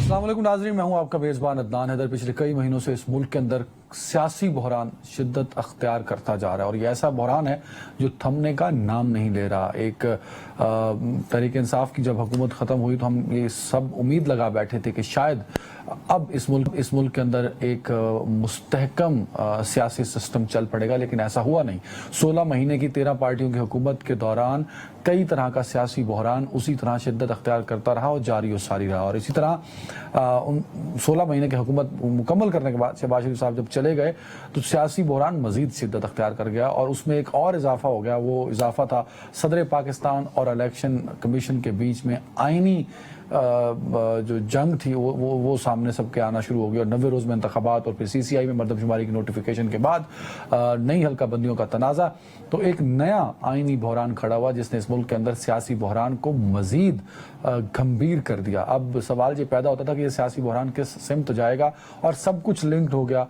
अस्सलाम वालेकुम नाज़रीन, मैं हूं आपका मेज़बान अदनान हैदर। पिछले कई महीनों से इस मुल्क के अंदर सियासी बहरान शिद्दत अख्तियार करता जा रहा है और ये ऐसा बहरान है जो थमने का नाम नहीं ले रहा। एक तहरीक इंसाफ की जब हुकूमत ख़त्म हुई तो हम ये सब उम्मीद लगा बैठे थे कि शायद अब इस मुल्क के अंदर एक मुस्तहकम सियासी सिस्टम चल पड़ेगा, लेकिन ऐसा हुआ नहीं। 16 महीने की 13 पार्टियों की हुकूमत के दौरान कई तरह का सियासी बहरान उसी तरह शिद्दत अख्तियार करता रहा और जारी और सारी रहा। और इसी तरह 16 महीने की हुकूमत मुकम्मल करने के बाद शहबाज शरीफ साहब जब चले गए तो सियासी बहरान मजीद शिद्दत अख्तियार कर गया और उसमें एक और इजाफा हो गया। वो इजाफा था सदर पाकिस्तान और इलेक्शन कमीशन के बीच में आइनी जो जंग थी वो सामने सबके आना शुरू हो गई। और 90 रोज़ में इंतखाबात और फिर CCI में मरदमशुमारी की नोटिफिकेशन के बाद नई हल्का बंदियों का तनाज़ा, तो एक नया आइनी बहरान खड़ा हुआ जिसने इस मुल्क के अंदर सियासी बहरान को मजीद गंभीर कर दिया। अब सवाल ये पैदा होता था कि ये सियासी बहरान किस सिमत जाएगा और सब कुछ लिंक्ड हो गया,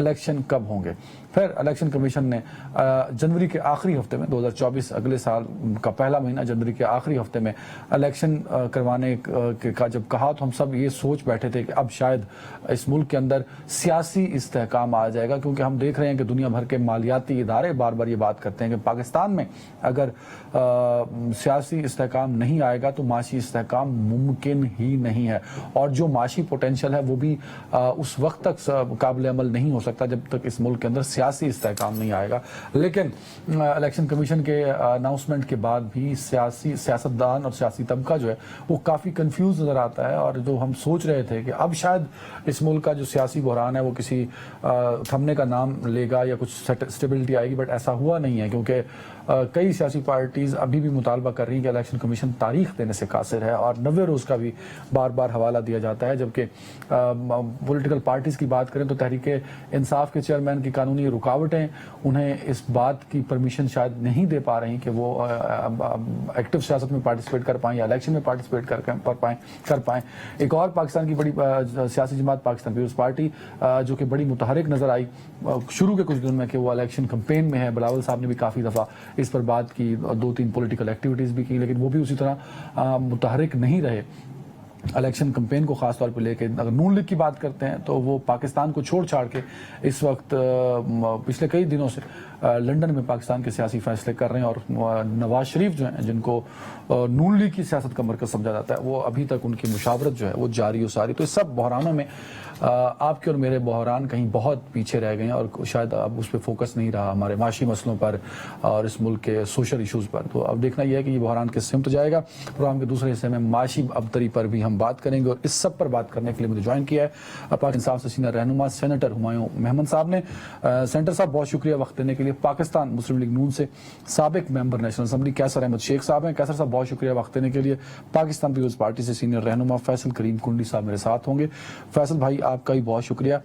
इलेक्शन कब होंगे। फिर इलेक्शन कमीशन ने जनवरी के आखिरी हफ्ते में 2024 अगले साल का पहला महीना जनवरी के आखिरी हफ्ते में इलेक्शन करवाने का जब कहा तो हम सब ये सोच बैठे थे कि अब शायद इस मुल्क के अंदर सियासी इस्तेहकाम आ जाएगा, क्योंकि हम देख रहे हैं कि दुनिया भर के मालियाती इदारे बार बार ये बात करते हैं कि पाकिस्तान में अगर सियासी इस्तेहकाम नहीं आएगा तो माशी इस्तेहकाम मुमकिन ही नहीं है। और जो माशी पोटेंशियल है वो भी उस वक्त तक काबिल अमल नहीं हो सकता जब तक इस मुल्क के अंदर सियासी इस्तेहकाम नहीं आएगा। लेकिन इलेक्शन कमीशन के अनाउंसमेंट के बाद भी सियासतदान और सियासी तबका जो है वो काफ़ी कंफ्यूज नज़र आता है। और जो हम सोच रहे थे कि अब शायद इस मुल्क का जो सियासी बहरान है वो किसी थमने का नाम लेगा या कुछ स्टेबिलिटी आएगी, बट ऐसा हुआ नहीं है, क्योंकि कई सियासी पार्टीज़ अभी भी मुतालबा कर रही हैं कि इलेक्शन कमीशन तारीख देने से कासिर है और 90 रोज़ का भी बार बार हवाला दिया जाता है। जबकि पॉलिटिकल पार्टीज़ की बात करें तो तहरीक इंसाफ के चेयरमैन की कानूनी रुकावटें उन्हें इस बात की परमिशन शायद नहीं दे पा रही कि वो एक्टिव सियासत में पार्टिसिपेट कर पाएँ या इलेक्शन में पार्टिसिपेट कर पाएँ। एक और पाकिस्तान की बड़ी सियासी जमात पाकिस्तान पीपल्स पार्टी जो कि बड़ी मुतहरिक नज़र आई शुरू के कुछ दिनों में कि वो इलेक्शन कैंपेन में है। बिलावल साहब ने भी काफ़ी दफ़ा इस पर बात की, 2-3 पॉलिटिकल एक्टिविटीज़ भी की, लेकिन वो भी उसी तरह मुतहरिक नहीं रहे इलेक्शन कैंपेन को ख़ास तौर पर लेके। अगर नून लीग की बात करते हैं तो वो पाकिस्तान को छोड़ छाड़ के इस वक्त पिछले कई दिनों से लंदन में पाकिस्तान के सियासी फैसले कर रहे हैं। और नवाज शरीफ जो हैं जिनको नून लीग की सियासत का मरकज़ समझा जाता है, वो अभी तक उनकी मुशावरत जो है वो जारी और सारी। तो इस सब बहरानों में आपके और मेरे बहरान कहीं बहुत पीछे रह गए हैं और शायद अब उस पर फोकस नहीं रहा हमारे माशी मसलों पर और इस मुल्क के सोशल इशूज़ पर। तो अब देखना यह है कि ये बहरान किस सिमत जाएगा। प्रोग्राम के दूसरे हिस्से में माशी अबतरी पर भी हम बात करेंगे और इस सब पर बात करने के लिए मुझे ज्वाइन किया है पाकिस्तान इंसाफ से सीनियर रहनुमा सेनेटर हुमायूं मेहमद साहब ने। सेनेटर साहब बहुत शुक्रिया वक्त देने के लिए। पाकिस्तान मुस्लिम लीग नून से साबिक मेंबर नेशनल असम्बली कैसर अहमद शेख साहब हैं। कैसर साहब बहुत शुक्रिया वक्त देने के लिए। पाकिस्तान पीपल्स पार्टी से सीनियर रहनुमा फैसल करीम कुंडी साहब मेरे साथ होंगे। फैसल भाई आपका भी बहुत शुक्रिया।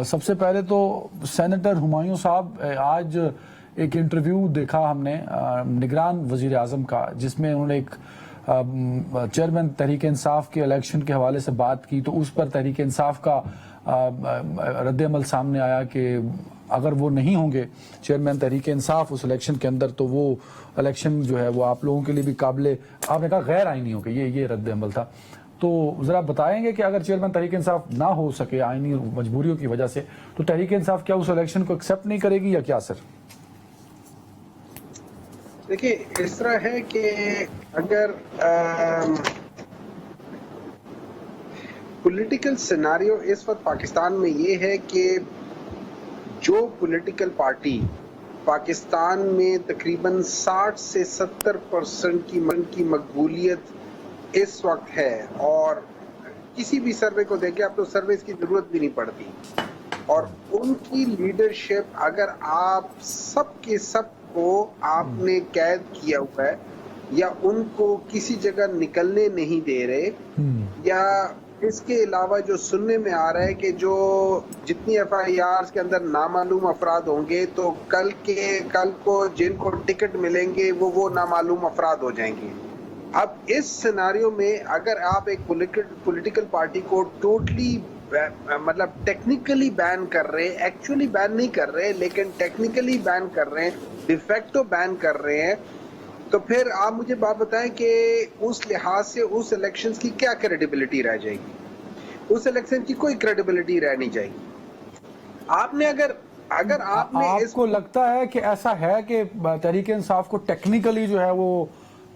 सबसे पहले तो सेनेटर हुमायूं साहब, आज एक इंटरव्यू देखा हमने निगरान वजीर आजम का जिसमें उन्होंने एक चेयरमैन तहरीक इंसाफ के इलेक्शन के हवाले से बात की, तो उस पर तहरीक इंसाफ का रद्द-ए-अमल सामने आया कि अगर वो नहीं होंगे चेयरमैन तहरीक इंसाफ उस इलेक्शन के अंदर तो वो इलेक्शन जो है वो आप लोगों के लिए भी काबिल, आपने कहा गैर आईनी होंगे। ये रद्द-ए-अमल था। तो ज़रा बताएंगे कि अगर चेयरमैन तहरीक इंसाफ ना हो सके आईनी मजबूरियों की वजह से, तो तहरीक इंसाफ क्या उस इलेक्शन को एक्सेप्ट नहीं करेगी या क्या सर? देखिए, इस तरह है कि अगर पॉलिटिकल सिनेरियो इस वक्त पाकिस्तान में ये है कि जो पॉलिटिकल पार्टी पाकिस्तान में तकरीबन 60 से 70% की मकबूलियत इस वक्त है, और किसी भी सर्वे को देखें आप तो सर्वे की जरूरत भी नहीं पड़ती, और उनकी लीडरशिप अगर आप सब के सब को आपने कैद किया हुआ है या उनको किसी जगह निकलने नहीं दे रहे, या इसके अलावा जो सुनने में आ रहा है कि जो जितनी FIRs के अंदर नामालूम अफराद होंगे तो कल को जिनको टिकट मिलेंगे वो नामालूम अफराद हो जाएंगे। अब इस सिनेरियो में अगर आप एक पॉलिटिकल पार्टी को टोटली मतलब टेक्निकली बैन कर रहे हैं, एक्चुअली बैन नहीं कर रहे लेकिन टेक्निकली बैन कर रहे हैं, डिफेक्टो बैन कर रहे हैं, تو پھر آپ مجھے بات بتائیں کہ اس لحاظ سے اس الیکشنز کی کیا کریڈیبلٹی رہ جائے گی؟ اس الیکشن کی کوئی کریڈیبلٹی رہ نہیں جائے گی. آپ نے اگر آپ نے آپ کو لگتا ہے کہ ایسا ہے کہ تحریک انصاف کو ٹیکنیکلی جو ہے وہ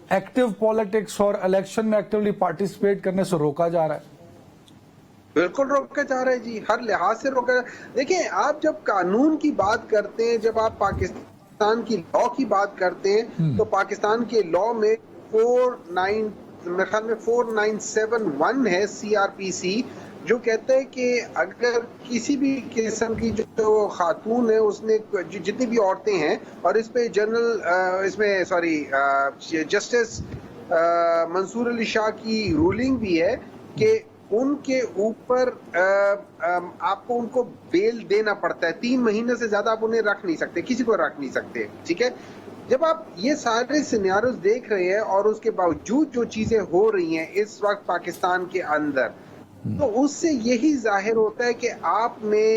ایکٹیو پالیٹکس اور الیکشن میں ایکٹیولی پارٹیسپیٹ کرنے سے روکا جا رہا ہے؟ بالکل روکا جا رہا ہے جی، ہر لحاظ سے روکا. دیکھیں آپ جب قانون کی بات کرتے ہیں، جب آپ پاکستان کی لاء کی بات کرتے ہیں تو پاکستان کے لاء میں 4971 ہے CRPC، جو کہتا ہے کہ اگر کسی بھی قسم کی جو خاتون ہے اس نے جتنی بھی عورتیں ہیں، اور اس پہ جسٹس منصور علی شاہ کی رولنگ بھی ہے کہ ان کے اوپر آپ کو ان کو بیل دینا پڑتا ہے. 3 مہینے سے زیادہ آپ انہیں رکھ نہیں سکتے، کسی کو رکھ نہیں سکتے. ٹھیک ہے، جب آپ یہ سارے سینیاروز دیکھ رہے ہیں اور اس کے باوجود جو چیزیں ہو رہی ہیں اس وقت پاکستان کے اندر، تو اس سے یہی ظاہر ہوتا ہے کہ آپ نے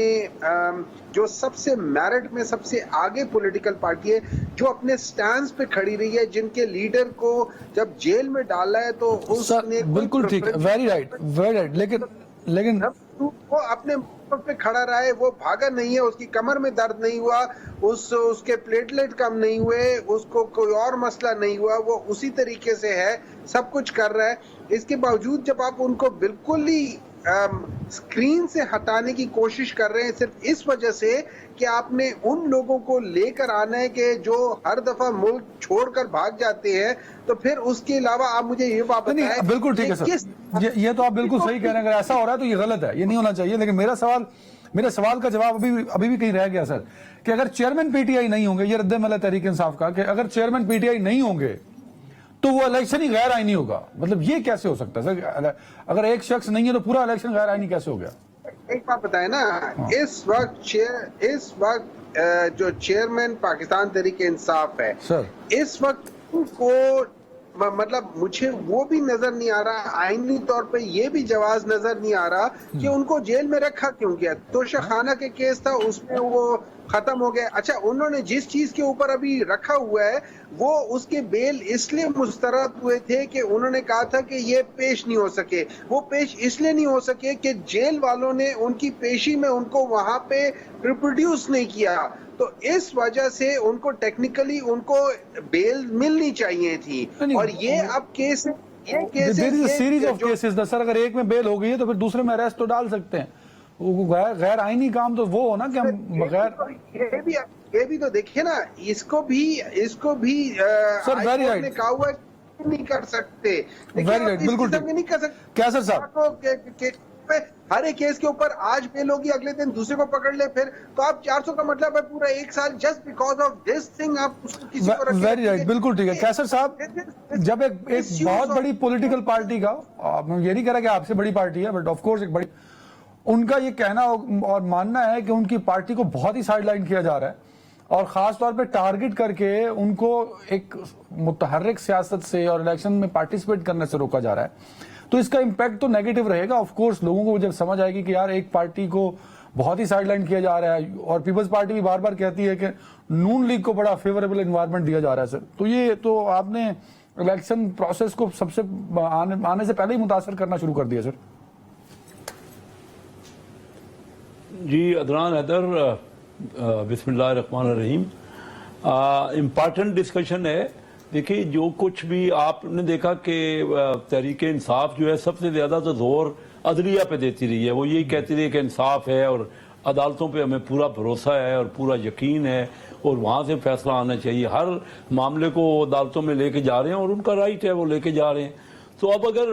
جو سب سے میرٹ میں سب سے آگے پولیٹیکل پارٹی ہے، جو اپنے سٹانس پہ کھڑی رہی ہے، جن کے لیڈر کو جب جیل میں ڈالا ہے تو اس نے بالکل ٹھیک، ویری رائٹ، لیکن وہ اپنے موقف پہ کھڑا رہا ہے، وہ بھاگا نہیں ہے، اس کی کمر میں درد نہیں ہوا، اس کے پلیٹلیٹ کم نہیں ہوئے، اس کو کوئی اور مسئلہ نہیں ہوا، وہ اسی طریقے سے ہے، سب کچھ کر رہا ہے. اس کے باوجود جب آپ ان کو بالکل ہی اسکرین سے ہٹانے کی کوشش کر رہے ہیں صرف اس وجہ سے کہ آپ نے ان لوگوں کو لے کر آنا ہے کہ جو ہر دفعہ ملک چھوڑ کر بھاگ جاتے ہیں، تو پھر اس کے علاوہ آپ مجھے یہ بات بتائیں. بالکل ٹھیک ہے سر، یہ تو آپ بالکل صحیح کہہ رہے ہیں. اگر ایسا ہو رہا ہے تو یہ غلط ہے، یہ نہیں ہونا چاہیے. لیکن میرے سوال کا جواب ابھی بھی کہیں رہ گیا سر، کہ اگر چیئرمین پی ٹی آئی نہیں ہوں گے، یہ رد عمل ہے تحریک انصاف کا کہ اگر چیئرمین پی ٹی آئی نہیں ہوں گے تو وہ الیکشن ہی غیر آئینی ہوگا. مطلب یہ کیسے ہو سکتا ہے سر؟ اگر ایک شخص نہیں ہے تو پورا الیکشن غیر آئینی کیسے ہو گیا؟ ایک بات بتائیں نا، اس وقت جو چیئرمین پاکستان تحریک انصاف ہے، سر اس وقت ان کو مطلب مجھے وہ بھی نظر نہیں آ رہا، آئینی طور پہ یہ بھی جواز نظر نہیں آ رہا کہ ان کو جیل میں رکھا کیوں گیا. توشہ خانہ کے کیس تھا، اس میں وہ ختم ہو گیا. اچھا، انہوں نے جس چیز کے اوپر ابھی رکھا ہوا ہے وہ اس کے بیل اس لیے مسترد ہوئے تھے کہ انہوں نے کہا تھا کہ یہ پیش نہیں ہو سکے. وہ پیش اس لیے نہیں ہو سکے کہ جیل والوں نے ان کی پیشی میں ان کو وہاں پہ ریپروڈیوس نہیں کیا. تو اس وجہ سے ان کو ٹیکنیکلی ان کو بیل ملنی چاہیے تھی. اور یہ اب کیس سیریز آف کیسز نا سر، اگر ایک میں بیل ہو گئی ہے تو پھر دوسرے میں اریسٹ تو ڈال سکتے ہیں. غیر آئینی کام تو وہ ہو نا کہ ہم بغیر یہ بھی تو دیکھیں نا، اس کو بھی سر ویری رائٹ نے کہا ہوا ہے نہیں کر سکتے. ویری رائٹ، بالکل نہیں کر سکتے. کیسر صاحب ہر ایک کیس کے اوپر آج بیل ہوگی، اگلے دن دوسرے کو پکڑ لے، پھر تو آپ 400 کا مطلب ہے پورا 1 سال just because of this thing آپ کسی کو رکھیں. ویری رائٹ، بالکل ٹھیک ہے. کیسر صاحب، جب ایک بہت بڑی پولیٹیکل پارٹی کا، میں یہ نہیں کہہ رہا کہ آپ سے بڑی پارٹی ہے، بٹ آف کورس ایک بڑی، ان کا یہ کہنا اور ماننا ہے کہ ان کی پارٹی کو بہت ہی سائیڈ لائن کیا جا رہا ہے اور خاص طور پہ ٹارگٹ کر کے ان کو ایک متحرک سیاست سے اور الیکشن میں پارٹیسپیٹ کرنے سے روکا جا رہا ہے، تو اس کا امپیکٹ تو نیگیٹو رہے گا. آف کورس لوگوں کو جب سمجھ آئے گی کہ یار ایک پارٹی کو بہت ہی سائیڈ لائن کیا جا رہا ہے، اور پیپلز پارٹی بھی بار بار کہتی ہے کہ نون لیگ کو بڑا فیوریبل انوائرمنٹ دیا جا رہا ہے سر، تو یہ تو آپ نے الیکشن پروسیس کو سب سے آنے سے پہلے ہی متاثر کرنا شروع کر دیا سر. جی عدنان حیدر، بسم اللہ الرحمن الرحیم. امپارٹنٹ ڈسکشن ہے. دیکھیے، جو کچھ بھی آپ نے دیکھا کہ تحریک انصاف جو ہے سب سے زیادہ تو زور عدلیہ پہ دیتی رہی ہے. وہ یہی کہتی رہی کہ انصاف ہے اور عدالتوں پہ ہمیں پورا بھروسہ ہے اور پورا یقین ہے اور وہاں سے فیصلہ آنا چاہیے. ہر معاملے کو عدالتوں میں لے کے جا رہے ہیں اور ان کا رائٹ ہے، وہ لے کے جا رہے ہیں. تو اب اگر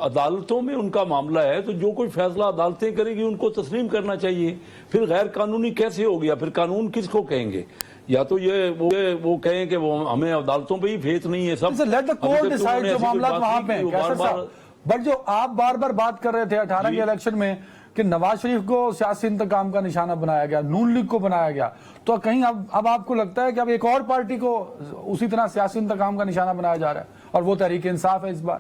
عدالتوں میں ان کا معاملہ ہے تو جو کوئی فیصلہ عدالتیں کرے گی ان کو تسلیم کرنا چاہیے. پھر غیر قانونی کیسے ہو گیا؟ پھر قانون کس کو کہیں گے؟ یا تو یہ وہ کہیں کہ وہ ہمیں عدالتوں پہ ہی فیت نہیں ہے سب. لیٹ دا کورٹ ڈیسائیڈ جو معاملات وہاں پہ ہیں. بٹ جو آپ بار بار بات کر رہے تھے 18 کے الیکشن میں کہ نواز شریف کو سیاسی انتقام کا نشانہ بنایا گیا، نون لیگ کو بنایا گیا، تو کہیں اب آپ کو لگتا ہے کہ اب ایک اور پارٹی کو اسی طرح سیاسی انتقام کا نشانہ بنایا جا رہا ہے اور وہ تحریک انصاف ہے اس بار؟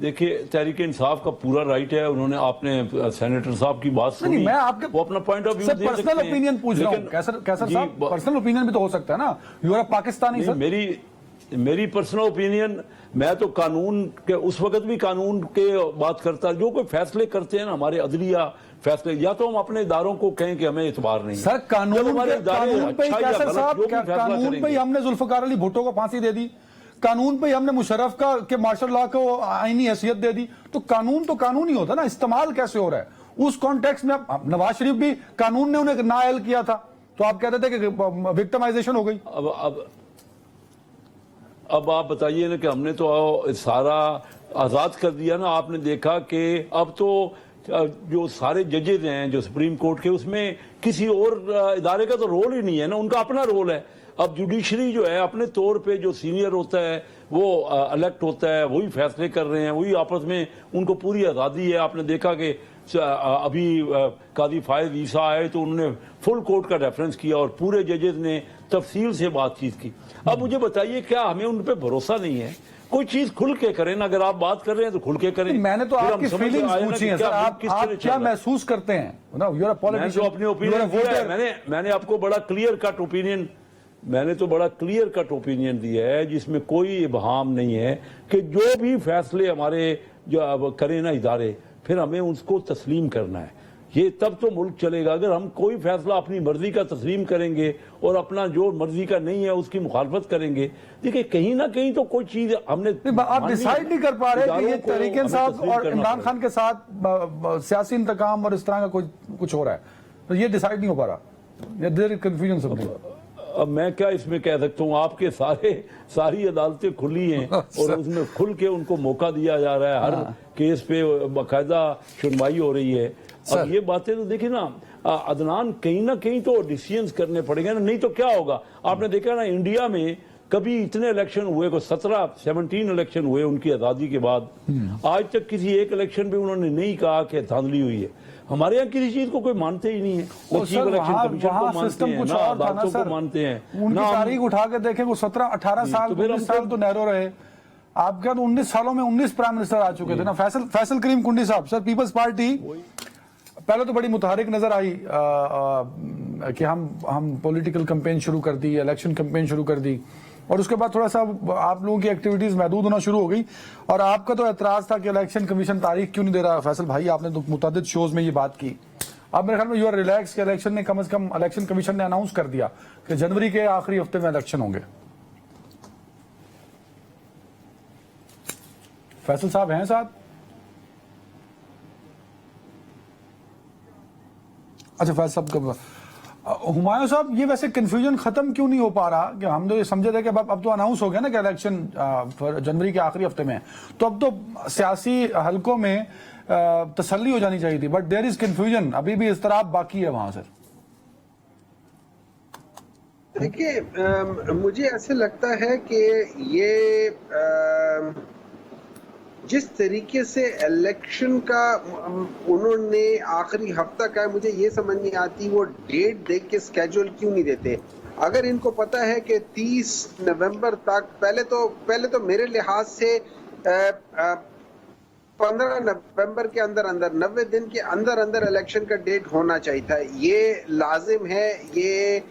देखिए तहरीक इंसाफ का पूरा राइट है, उन्होंने आपने सेनेटर साहब की बात सुनी, मैं आपके वो अपना पॉइंट ऑफ व्यू सर दे सकते पर्सनल हैं। ओपिनियन पूछ रहा हूँ लेकिन- कैसर जी, साहब, पर्सनल ओपिनियन भी तो हो सकता है ना, यू आर पाकिस्तानी नहीं, सर। मेरी पर्सनल ओपिनियन, मैं तो कानून के उस वक्त भी कानून के बात करता, जो कोई फैसले करते हैं ना हमारे अदलिया फैसले, या तो हम अपने इदारों को कहें कि हमें इतबार नहीं है। सर कानून जब हमारे पे इदारे ही अच्छा या कैसर गलत साहब, जो भी फैसला कानून पे करेंगे। ही हमने जुल्फकार अली भुट्टो को फांसी दे दी, कानून पे ही हमने मुशर्रफ का के मार्शल लॉ को आईनी हैसियत दे दी, तो कानून ही होता ना, इस्तेमाल कैसे हो रहा है उस कॉन्टेक्स्ट में। नवाज शरीफ भी कानून ने उन्हें नाअहल किया था, तो आप कहते थे कि विक्टिमाइजेशन हो गई। अब आप बताइए ना कि हमने तो सारा आजाद कर दिया ना। आपने देखा कि अब तो जो सारे जजेज हैं जो सुप्रीम कोर्ट के, उसमें किसी और इदारे का तो रोल ही नहीं है ना, उनका अपना रोल है। अब जुडिशरी जो है अपने तौर पे जो सीनियर होता है वो इलेक्ट होता है, वही फैसले कर रहे हैं, वही आपस में उनको पूरी आज़ादी है। आपने देखा कि अभी कादी फायद ईसा आए तो उन्होंने फुल कोर्ट का रेफरेंस किया और पूरे जजेस ने तफसील से बातचीत की। अब मुझे बताइए, क्या हमें उन पे भरोसा नहीं है? कोई चीज खुल के करें ना, अगर आप बात कर रहे हैं तो खुल के करें। मैंने तो फिर हम आपकी समझ में फीलिंग्स आए ना पूछी कि हैं सर, आप किस तरह क्या चल रहा है। महसूस करते हैं ना, यू आर मैंने तो पॉलिटिशियन, अपनी ओपिनियन दिया है, मैंने आपको बड़ा क्लियर कट ओपिनियन, मैंने तो बड़ा क्लियर कट ओपिनियन दिया है जिसमें कोई इबहाम नहीं है कि जो भी फैसले हमारे जो अब करें ना इदारे, फिर हमें उसको तस्लीम करना है। ये तब तो मुल्क चलेगा अगर हम कोई फैसला अपनी मर्जी का तस्लीम करेंगे और अपना जो मर्जी का नहीं है उसकी मुखालफत करेंगे। देखिए कहीं ना कहीं तो कोई चीज हमने आप डिसाइड नहीं कर पा रहे कि ये तहरीक इंसाफ और इमरान खान के साथ सियासी इंतकाम और इस तरह का कुछ हो रहा है, तो ये डिसाइड नहीं हो पा रहा, देयर इज कंफ्यूजन समथिंग। अब मैं क्या इसमें कह सकता हूँ, आपके सारी अदालतें खुली हैं और उसमें खुल के उनको मौका दिया जा रहा है, हर केस पे बाकायदा सुनवाई हो रही है। अब ये बातें तो देखिए ना अदनान, कहीं ना कहीं तो डिसीजंस करने पड़ेंगे ना, नहीं तो क्या होगा। आपने देखा ना इंडिया में कभी इतने इलेक्शन हुए, को 17 इलेक्शन हुए उनकी आजादी के बाद, आज तक किसी एक इलेक्शन पे उन्होंने नहीं कहा कि धांधली हुई है। हमारे यहाँ किसी चीज को कोई मानते ही नहीं है, सर वहाँ सिस्टम कुछ और था ना सर, मानते हैं उनकी तारीख उठा के देखें, वो 17-18 साल 19 साल तो नेहरू रहे। आपके तो 19 सालों में 19 प्राइम मिनिस्टर आ चुके थे ना। फैसल करीम कुंडी साहब, सर पीपल्स पार्टी पहले तो बड़ी मुतहरिक नजर आई कि हम पॉलिटिकल कैंपेन शुरू कर दी, इलेक्शन कैंपेन शुरू कर दी, और उसके बाद थोड़ा सा आप लोगों की एक्टिविटीज महदूद होना शुरू हो गई। और आपका तो एतराज था कि इलेक्शन कमीशन तारीख क्यों नहीं दे रहा। फैसल भाई, आपने तो मुतअद्दिद शोज में ये बात की, अब मेरे ख्याल में यू आर रिलैक्स कि इलेक्शन ने कम से कम इलेक्शन कमीशन ने अनाउंस कर दिया कि जनवरी के आखिरी हफ्ते में इलेक्शन होंगे। फैसल साहब हैं साथ? अच्छा फैसल साहब कब, हुमायूं साहब ये वैसे कंफ्यूजन खत्म क्यों नहीं हो पा रहा कि हम तो ये समझे थे कि अब तो अनाउंस हो गया ना कि इलेक्शन जनवरी के आखिरी हफ्ते में, तो अब तो सियासी हलकों में तसल्ली हो जानी चाहिए थी, बट देयर इज कंफ्यूजन, अभी भी इज़्तिराब बाकी है वहां। सर देखिए मुझे ऐसे लगता है कि ये जिस तरीके से इलेक्शन का उन्होंने आखिरी हफ्ता का, मुझे ये समझ नहीं आती वो डेट देख के स्केड्यूल क्यों नहीं देते। अगर इनको पता है कि 30 नवंबर तक, पहले तो मेरे लिहाज से 15 नवंबर के अंदर 90 दिन के अंदर इलेक्शन का डेट होना चाहिए था। ये लाजिम है, ये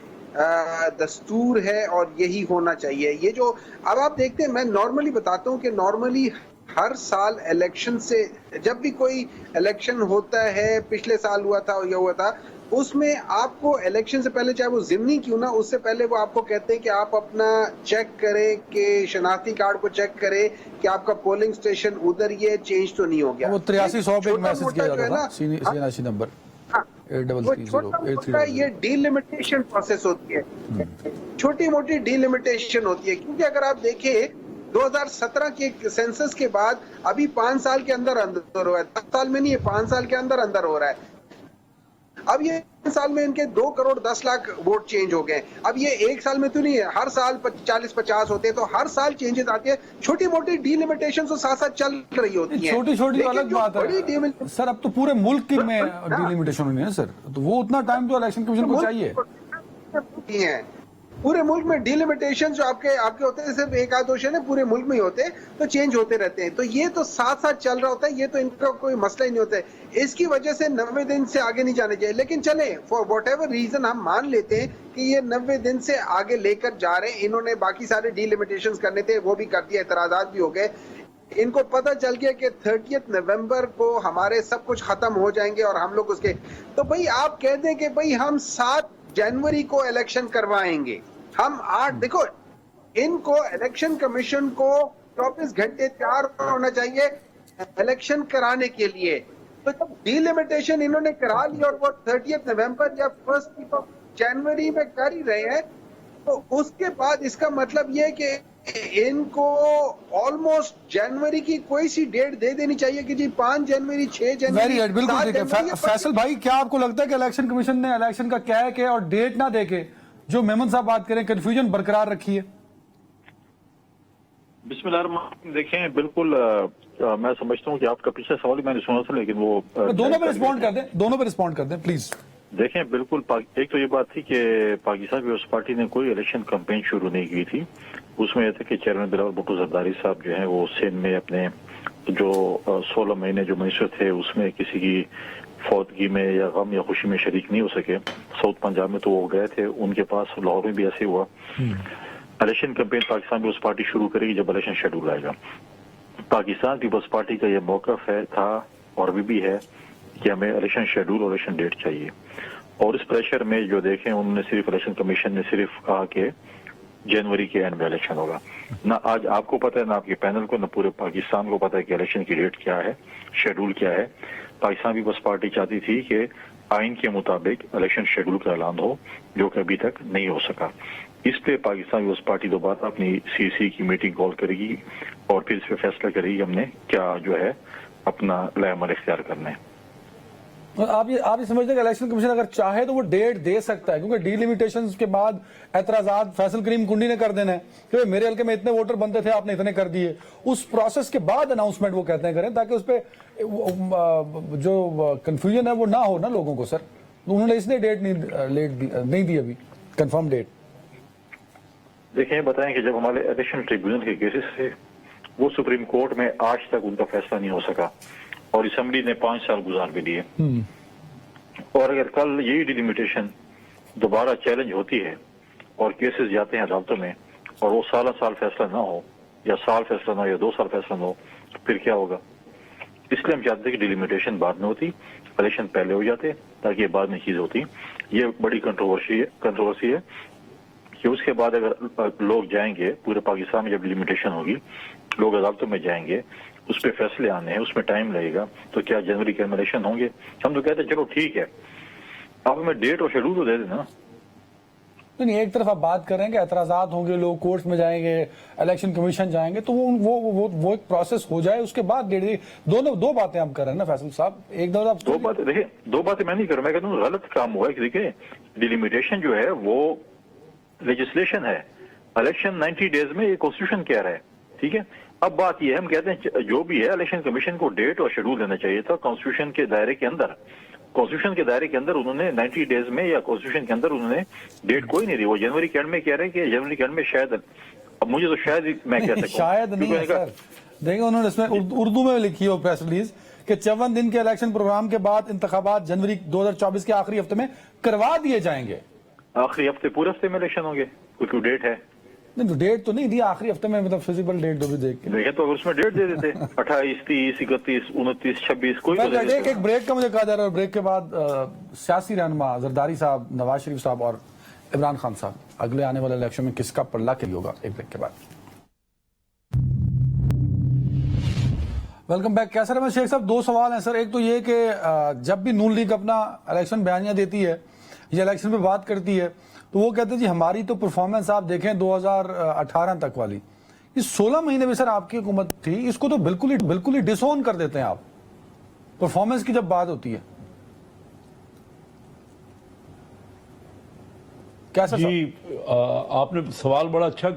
दस्तूर है और यही होना चाहिए। ये जो अब आप देखते हैं, मैं नॉर्मली बताता हूँ कि नॉर्मली हर साल इलेक्शन से, जब भी कोई इलेक्शन होता है, पिछले साल हुआ था और ये हुआ था, उसमें आपको इलेक्शन से पहले, चाहे वो ज़िमनी क्यों ना, उससे पहले वो आपको कहते हैं कि आप अपना चेक करें, कि शनाख्ती कार्ड को चेक करें कि आपका पोलिंग स्टेशन उधर ये चेंज तो नहीं हो गया। वो 8300 पे मैसेज किया जाता था, सीएनआईसी नंबर 8330 ये डीलिमिटेशन प्रोसेस होती है, छोटी मोटी डीलिमिटेशन होती है। क्योंकि अगर आप देखें 2017 के सेंसस के बाद अभी 5 साल के अंदर हो रहा है, 10 साल में नहीं है, 5 साल के अंदर हो रहा है। अब ये 5 साल में इनके 2 करोड़ 10 लाख वोट चेंज हो गए। अब ये एक साल में तो नहीं है, हर साल 40-50 होते हैं, तो हर साल चेंजेस आते हैं। छोटी मोटी डीलिमिटेशन तो साथ साथ चल रही होती है, छोटी अलग बात है सर। अब तो पूरे मुल्क की में डीलिमिटेशन होनी है सर, तो वो उतना टाइम तो इलेक्शन कमीशन को चाहिए। पूरे मुल्क में डिलिमिटेशन जो आपके होते हैं, सिर्फ एक आध क्वेश्चन है, पूरे मुल्क में ही होते हैं, तो चेंज होते रहते हैं। तो ये तो साथ साथ चल रहा होता है, ये तो इनका कोई मसला ही नहीं होता है। इसकी वजह से 90 दिन से आगे नहीं जाने चाहिए। लेकिन चले, फॉर वॉट एवर रीजन हम मान लेते हैं कि ये 90 दिन से आगे लेकर जा रहे हैं, इन्होंने बाकी सारे डिलिमिटेशन करने थे वो भी कर दिया, एतराजात भी हो गए, इनको पता चल गया कि 30 नवंबर को हमारे सब कुछ खत्म हो जाएंगे और हम लोग उसके, तो भाई आप कह दें कि भाई हम 7 जनवरी को इलेक्शन करवाएंगे, हम 8, देखो इनको इलेक्शन कमीशन को 24 घंटे तैयार होना चाहिए इलेक्शन कराने के लिए। तो जब डिलिमिटेशन इन्होंने करा ली और वो 30 नवंबर या 1 जनवरी में कर ही रहे हैं, तो उसके बाद इसका मतलब ये है कि इनको ऑलमोस्ट जनवरी की कोई सी डेट दे देनी चाहिए कि जी 5 जनवरी, 6 जनवरी, वेरी गुड, बिल्कुल 7 ठीक है। जनवरी। फैसल भाई, क्या आपको लगता है कि इलेक्शन कमीशन ने इलेक्शन का क्या है कि और डेट ना देके जो मेमन साहब बात करें कंफ्यूजन बरकरार रखी है? बिस्मिल्लाह, देखें बिल्कुल मैं समझता हूँ कि आपका पिछला सवाल ही मैंने सुना था, लेकिन वो दोनों पे रिस्पॉन्ड कर दें, दोनों पे रिस्पॉन्ड कर दें प्लीज। देखें बिल्कुल, एक तो ये बात थी कि पाकिस्तान पीपल्स पार्टी ने कोई इलेक्शन कैंपेन शुरू नहीं की थी। उसमें यह था कि चेयरमैन बिलावल भुट्टो जरदारी साहब जो हैं वो सिंध में अपने जो 16 महीने जो मिनिस्टर थे उसमें किसी की फौतगी में या गम या खुशी में शरीक नहीं हो सके। साउथ पंजाब में तो वो गए थे, उनके पास लाहौर में भी ऐसे हुआ। Election campaign Pakistan Peoples Party शुरू करेगी जब इलेक्शन शेड्यूल आएगा। पाकिस्तान पीपल्स पार्टी का यह मौक़िफ़ है, था और अभी भी है कि हमें इलेक्शन शेड्यूल और इलेक्शन डेट चाहिए। और इस प्रेशर में जो देखें, उन्होंने सिर्फ इलेक्शन कमीशन ने सिर्फ कहा कि जनवरी के एंड में इलेक्शन होगा। ना आज आपको पता है, ना आपके पैनल को, ना पूरे पाकिस्तान को पता है कि इलेक्शन की डेट क्या है, शेड्यूल क्या है। पाकिस्तान पीपल्स पार्टी चाहती थी कि आइन के मुताबिक इलेक्शन शेड्यूल का ऐलान हो, जो कि अभी तक नहीं हो सका। इस पे पाकिस्तान पीपल्स पार्टी दोबारा अपनी सीसी की मीटिंग कॉल करेगी और फिर इस पे फैसला करेगी हमने क्या जो है अपना लाएमल इख्तियार करना है। आप ये समझते हैं कि इलेक्शन कमीशन अगर चाहे तो वो डेट दे सकता है, क्योंकि डिलिमिटेशन के बाद एतराजात फैसल करीम कुंडी ने कर देना है कि मेरे हल्के में इतने वोटर बनते थे, आपने इतने कर दिए। उस प्रोसेस के बाद अनाउंसमेंट वो कहते हैं करें, ताकि उस पर जो कंफ्यूजन है वो ना हो ना लोगों को। सर, उन्होंने इसलिए डेट नहीं दी अभी कंफर्म डेट। देखिए, बताएं कि जब हमारे इलेक्शन ट्रिब्यूनल के केसेस थे वो सुप्रीम कोर्ट में आज तक उनका फैसला नहीं हो सका और असेंबली ने 5 साल गुजार भी दिए। और अगर कल यही डिलिमिटेशन दोबारा चैलेंज होती है और केसेस जाते हैं अदालतों में और वो साल फैसला ना हो, या साल फैसला ना हो, या 2 साल फैसला ना हो, फिर क्या होगा? इसलिए हम चाहते हैं कि डिलिमिटेशन बाद में होती, इलेक्शन पहले हो जाते, ताकि ये बाद में चीज होती। ये बड़ी कंट्रोवर्सी है कि उसके बाद अगर लोग जाएंगे, पूरे पाकिस्तान में जब डिलिमिटेशन होगी, लोग अदालतों में जाएंगे, उस पर फैसले आने हैं, उसमें टाइम लगेगा, तो क्या जनवरी के इलेक्शन होंगे? हम तो कहते हैं चलो ठीक है, आप हमें डेट और शेड्यूल तो दे देना। नहीं, एक तरफ आप बात कर रहे हैं कि एतराजात होंगे, लोग कोर्ट्स में जाएंगे, इलेक्शन कमीशन जाएंगे, तो वो एक प्रोसेस हो जाए, उसके बाद डेट। दो बातें हम कर रहे हैं ना फैसल साहब, एक दो आप दो बातें देखिए, 2 बातें मैं नहीं कर रहा, मैं कहता हूँ गलत काम हुआ है। देखिए, डिलिमिटेशन जो है वो लेजिस्लेशन है, इलेक्शन 90 डेज में ये कॉन्स्टिट्यूशन कह रहा है, ठीक है। अब बात ये है, हम कहते हैं जो भी है इलेक्शन कमीशन को डेट और शेड्यूल देना चाहिए था कॉन्स्टिट्यूशन के दायरे के अंदर। कॉन्स्टिट्यूशन के दायरे के अंदर उन्होंने 90 डेज में या कॉन्स्टिट्यूशन के अंदर उन्होंने डेट कोई नहीं दी। वो जनवरी के एंड में कह रहे हैं कि जनवरी के एंड में शायद, अब मुझे तो शायद मैं कह सकता हूं, शायद नहीं है सर। देखिए, उन्होंने इसमें उर्दू में लिखी हो प्रेस रिलीज कि 54 दिन के इलेक्शन प्रोग्राम के बाद इंतखाबात जनवरी 2024 के आखिरी हफ्ते में करवा दिए जाएंगे। आखिरी हफ्ते, पूरे हफ्ते में इलेक्शन होंगे, क्योंकि डेट है। नहीं, तो डेट तो नहीं दी, आखिरी हफ्ते में, मतलब फिजिबल डेट जो भी देख के देखें तो अगर उसमें डेट दे देते 28, 30, 31, 29, 26 कोई तो एक ब्रेक का मुझे कहा जा रहा है, और ब्रेक के बाद सियासी रहनुमा जरदारी साहब, नवाज शरीफ साहब और इमरान खान साहब अगले आने वाले इलेक्शन में किसका पल्ला के लिए होगा, एक ब्रेक के बाद। Welcome back. कैसा रहा शेख साहब? 2 सवाल हैं सर। एक तो ये कि जब भी नून लीग अपना इलेक्शन बयानियां देती है या इलेक्शन पे बात करती है, तो वो कहते हैं जी हमारी तो परफॉर्मेंस आप देखें 2018 तक वाली, ये 16 महीने में सर आपकी हुकूमत थी, इसको तो बिल्कुल ही डिसऑन कर देते हैं आप परफॉर्मेंस की जब बात होती है। कैसा जी, आपने सवाल बड़ा अच्छा